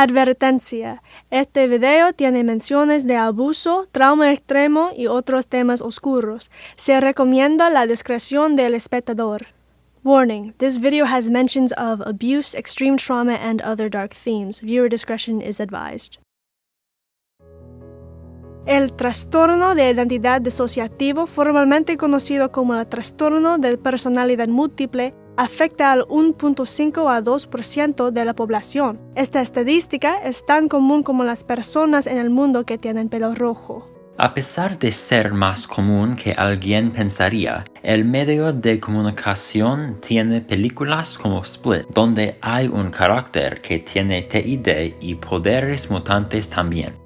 Advertencia. Este video tiene menciones de abuso, trauma extremo y otros temas oscuros. Se recomienda la discreción del espectador. Warning, this video has mentions of abuse, extreme trauma, and other dark themes. Viewer discretion is advised. El trastorno de identidad disociativo, formalmente conocido como el trastorno de personalidad múltiple, afecta al 1.5 a 2% de la población. Esta estadística es tan común como las personas en el mundo que tienen pelo rojo. A pesar de ser más común que alguien pensaría, el medio de comunicación tiene películas como Split, donde hay un carácter que tiene TID y poderes mutantes también.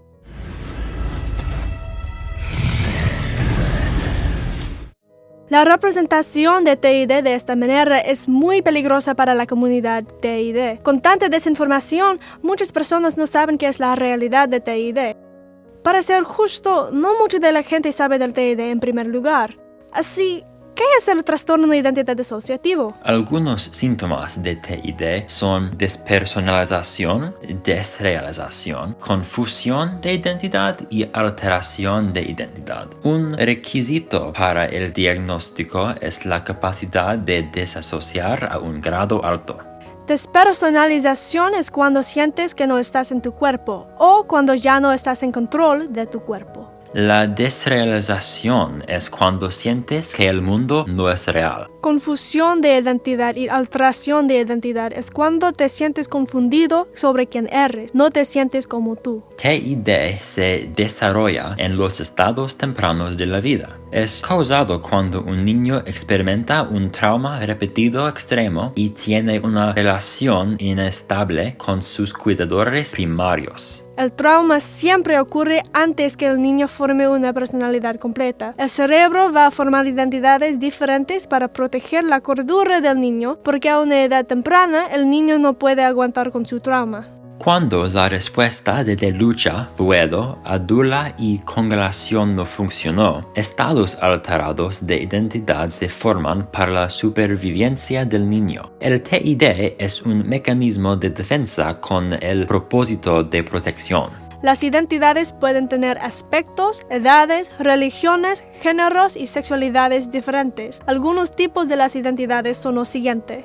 La representación de TID de esta manera es muy peligrosa para la comunidad TID. Con tanta desinformación, muchas personas no saben qué es la realidad de TID. Para ser justo, no mucha de la gente sabe del TID en primer lugar. Así, ¿qué es el trastorno de identidad disociativo? Algunos síntomas de TID son despersonalización, desrealización, confusión de identidad y alteración de identidad. Un requisito para el diagnóstico es la capacidad de desasociar a un grado alto. Despersonalización es cuando sientes que no estás en tu cuerpo o cuando ya no estás en control de tu cuerpo. La desrealización es cuando sientes que el mundo no es real. Confusión de identidad y alteración de identidad es cuando te sientes confundido sobre quién eres, no te sientes como tú. TID se desarrolla en los estados tempranos de la vida. Es causado cuando un niño experimenta un trauma repetido extremo y tiene una relación inestable con sus cuidadores primarios. El trauma siempre ocurre antes que el niño forme una personalidad completa. El cerebro va a formar identidades diferentes para proteger la cordura del niño, porque a una edad temprana el niño no puede aguantar con su trauma. Cuando la respuesta de lucha, vuelo, adula y congelación no funcionó, estados alterados de identidad se forman para la supervivencia del niño. El TID es un mecanismo de defensa con el propósito de protección. Las identidades pueden tener aspectos, edades, religiones, géneros y sexualidades diferentes. Algunos tipos de las identidades son los siguientes.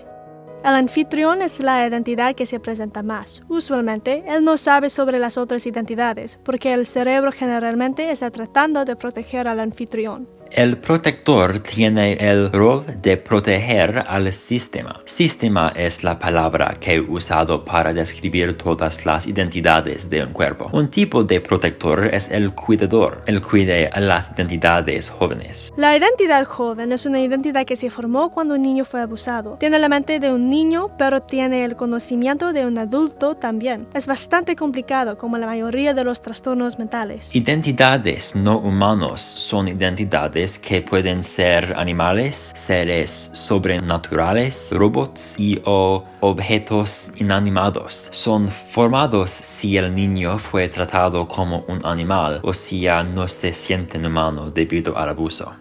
El anfitrión es la identidad que se presenta más. Usualmente, él no sabe sobre las otras identidades, porque el cerebro generalmente está tratando de proteger al anfitrión. El protector tiene el rol de proteger al sistema. Sistema es la palabra que he usado para describir todas las identidades de un cuerpo. Un tipo de protector es el cuidador. Él cuida a las identidades jóvenes. La identidad joven es una identidad que se formó cuando un niño fue abusado. Tiene la mente de un niño, pero tiene el conocimiento de un adulto también. Es bastante complicado, como la mayoría de los trastornos mentales. Identidades no humanos son identidades que pueden ser animales, seres sobrenaturales, robots o objetos inanimados. Son formados si el niño fue tratado como un animal o si ya no se siente humano debido al abuso.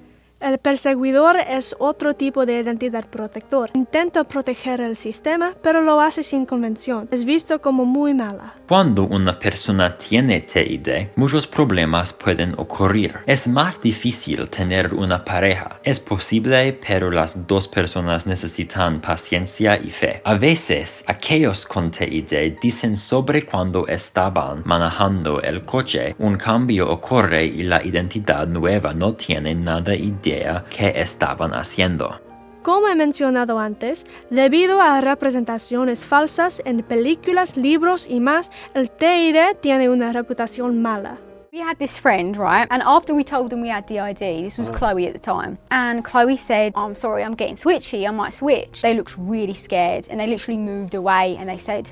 El perseguidor es otro tipo de identidad protector. Intenta proteger el sistema, pero lo hace sin convención. Es visto como muy mala. Cuando una persona tiene TID, muchos problemas pueden ocurrir. Es más difícil tener una pareja. Es posible, pero las dos personas necesitan paciencia y fe. A veces, aquellos con TID dicen sobre cuando estaban manejando el coche, un cambio ocurre y la identidad nueva no tiene nada idea que estaban haciendo. Como he mencionado antes, debido a representaciones falsas en películas, libros y más, el TID tiene una reputación mala. We had this friend, right? And after we told them we had DID, this was Chloe at the time, and Chloe said, I'm sorry, I'm getting switchy, I might switch. They looked really scared and they literally moved away and they said,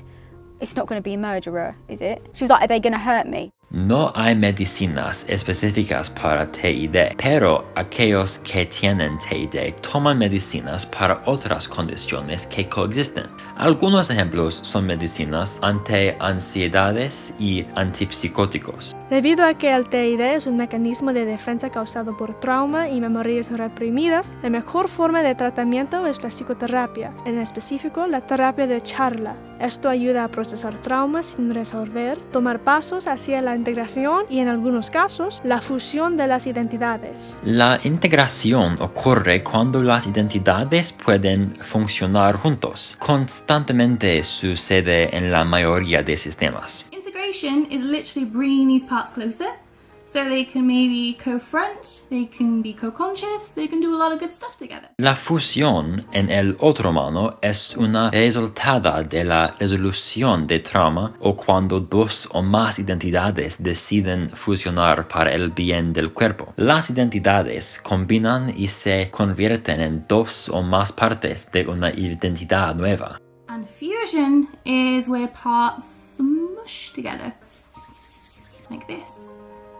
it's not going to be a murderer, is it? She was like, are they going to hurt me? No hay medicinas específicas para TID, pero aquellos que tienen TID toman medicinas para otras condiciones que coexisten. Algunos ejemplos son medicinas anti-ansiedades y antipsicóticos. Debido a que el TID es un mecanismo de defensa causado por trauma y memorias reprimidas, la mejor forma de tratamiento es la psicoterapia, en específico la terapia de charla. Esto ayuda a procesar traumas sin resolver, tomar pasos hacia la integración y, en algunos casos, la fusión de las identidades. La integración ocurre cuando las identidades pueden funcionar juntos. Constantemente sucede en la mayoría de sistemas. Integration is literally bringing these parts closer so they can maybe co-front, they can be co-conscious, they can do a lot of good stuff together. La fusión en el otro mano es una resultada de la resolución de trauma o cuando dos o más identidades deciden fusionar para el bien del cuerpo. Las identidades combinan y se convierten en dos o más partes de una identidad nueva. And fusion is where parts mush together, like this.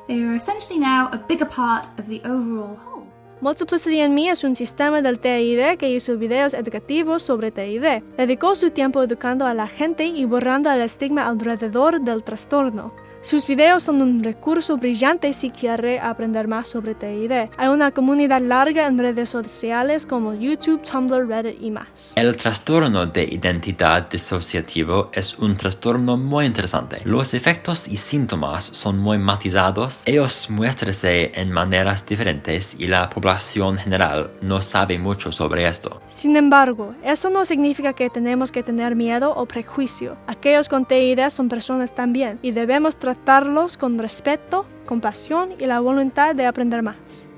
They are essentially now a bigger part of the overall whole. Multiplicity in Me es un sistema del TID que hizo videos educativos sobre TID. Dedicó su tiempo educando a la gente y borrando el estigma alrededor del trastorno. Sus videos son un recurso brillante si quiere aprender más sobre TID. Hay una comunidad larga en redes sociales como YouTube, Tumblr, Reddit y más. El trastorno de identidad disociativo es un trastorno muy interesante. Los efectos y síntomas son muy matizados. Ellos muéstranse en maneras diferentes y la población general no sabe mucho sobre esto. Sin embargo, eso no significa que tenemos que tener miedo o prejuicio. Aquellos con TID son personas también y debemos tratarlos con respeto, compasión y la voluntad de aprender más.